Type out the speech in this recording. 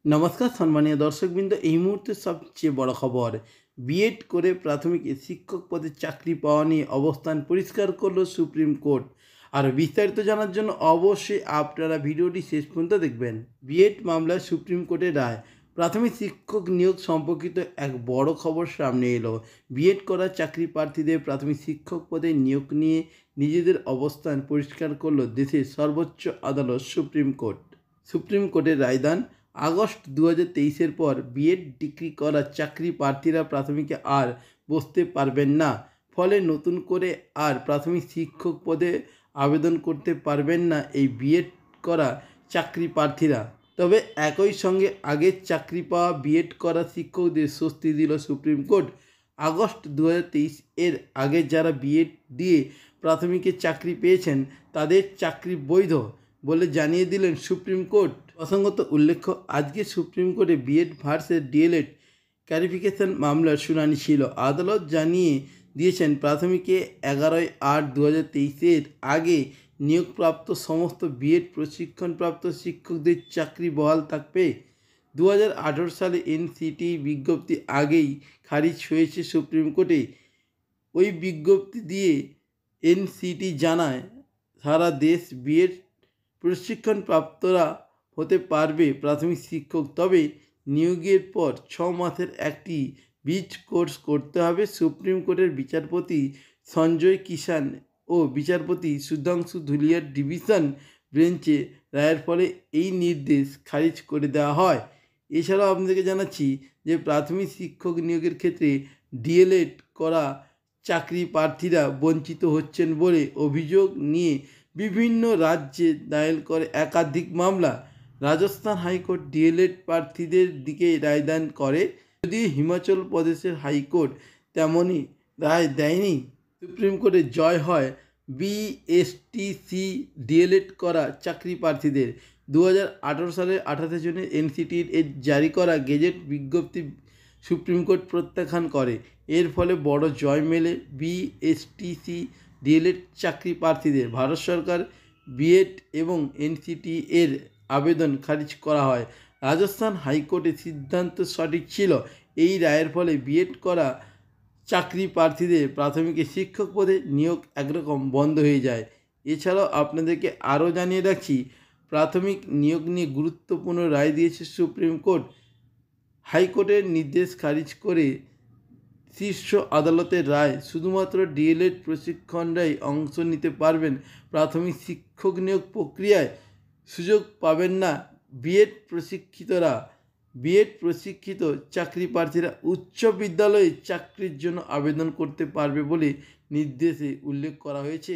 নমস্কার সম্মানীয় দর্শকবৃন্দ, এই মুহূর্তে সবচেয়ে বড় খবর। বিএড করে প্রাথমিক শিক্ষক পদে চাকরি পাওয়া নিয়ে অবস্থান পরিষ্কার করল সুপ্রিম কোর্ট। আর বিস্তারিত জানার জন্য অবশ্যই আপনারা ভিডিওটি শেষ পর্যন্ত দেখবেন। বিএড মামলায় সুপ্রিম কোর্টের রায়, প্রাথমিক শিক্ষক নিয়োগ সম্পর্কিত এক বড় খবর সামনে এলো। বিএড করা চাকরি প্রার্থীদের প্রাথমিক শিক্ষক পদে নিয়োগ নিয়ে নিজেদের অবস্থান পরিষ্কার করল দেশের সর্বোচ্চ আদালত সুপ্রিম কোর্ট। সুপ্রিম কোর্টের রায়দান, আগস্ট 2023-এর পর বিএড ডিগ্রি করা চাকরি প্রার্থীরা প্রাথমিকে আর বসতে পারবেন না। ফলে নতুন করে আর প্রাথমিক শিক্ষক পদে আবেদন করতে পারবেন না এই বিএড করা চাকরি প্রার্থীরা। তবে একই সঙ্গে আগের চাকরি পাওয়া বিএড করা শিক্ষকদের স্বস্তি দিল সুপ্রিম কোর্ট। আগস্ট 2023-এর আগে যারা বিএড দিয়ে প্রাথমিকে চাকরি পেয়েছেন তাদের চাকরি বৈধ বলে জানিয়ে দিলেন সুপ্রিম কোর্ট। প্রসঙ্গত উল্লেখ্য, আজকে সুপ্রিম কোর্টে বিএড ভার্সেস ডিএলএড ক্লারিফিকেশন মামলার শুনানি ছিল। আদালত জানিয়ে দিয়েছেন, প্রাথমিকে 11/8/2023-এর আগে নিয়োগপ্রাপ্ত সমস্ত বিএড প্রশিক্ষণপ্রাপ্ত শিক্ষকদের চাকরি বহাল থাকবে। 2018 সালে এনসিটি বিজ্ঞপ্তি আগেই খারিজ হয়েছে সুপ্রিম কোর্টে। ওই বিজ্ঞপ্তি দিয়ে এনসিটি জানায়, সারা দেশ বিএড প্রশিক্ষণপ্রাপ্তরা হতে পারবে প্রাথমিক শিক্ষক, তবে নিয়োগের পর 6 মাসের একটি ব্রিজ কোর্স করতে হবে। সুপ্রিম কোর্টের বিচারপতি সঞ্জয় কিষান ও বিচারপতি সুধাংশু ধুলিয়ার ডিভিশন বেঞ্চে রায়ের ফলে এই নির্দেশ খারিজ করে দেওয়া হয়। এছাড়াও আপনাদেরকে জানাচ্ছি যে প্রাথমিক শিক্ষক নিয়োগের ক্ষেত্রে ডিএলএড করা চাকরি প্রার্থীরা বঞ্চিত হচ্ছেন বলে অভিযোগ নিয়ে বিভিন্ন রাজ্যে দায়ের করে একাধিক মামলা। রাজস্থান হাইকোর্ট ডিএলএড প্রার্থীদের দিকে রায়দান করে, যদিও হিমাচল প্রদেশের হাইকোর্ট তেমনই রায় দেয়নি। সুপ্রিম কোর্টে জয় হয় বিএসটিসি ডিএলএড করা চাকরি প্রার্থীদের। 2018 সালের 28 জুনে এনসিটির জারি করা গেজেট বিজ্ঞপ্তি সুপ্রিম কোর্ট প্রত্যাখ্যান করে। এর ফলে বড় জয় মেলে বিএসটিসি ডিএলএড চাকরি প্রার্থীদের। ভারত সরকার বিএড এবং এনসিটি এর আবেদন খারিজ করা হয়। রাজস্থান হাইকোর্টের সিদ্ধান্ত সঠিক ছিল। এই রায়ের ফলে বিএড করা চাকরি প্রার্থীদের প্রাথমিকে শিক্ষক পদে নিয়োগ একরকম বন্ধ হয়ে যায়। এছাড়াও আপনাদেরকে আরও জানিয়ে রাখছি, প্রাথমিক নিয়োগ নিয়ে গুরুত্বপূর্ণ রায় দিয়েছে সুপ্রিম কোর্ট। হাইকোর্টের নির্দেশ খারিজ করে শীর্ষ আদালতের রায়, শুধুমাত্র ডিএলএড প্রশিক্ষণরাই অংশ নিতে পারবেন প্রাথমিক শিক্ষক নিয়োগ প্রক্রিয়ায়। সুযোগ পাবেন না বিএড প্রশিক্ষিতরা। বিএড প্রশিক্ষিত চাকরি প্রার্থীরা উচ্চ বিদ্যালয়ে চাকরির জন্য আবেদন করতে পারবে বলে নির্দেশে উল্লেখ করা হয়েছে।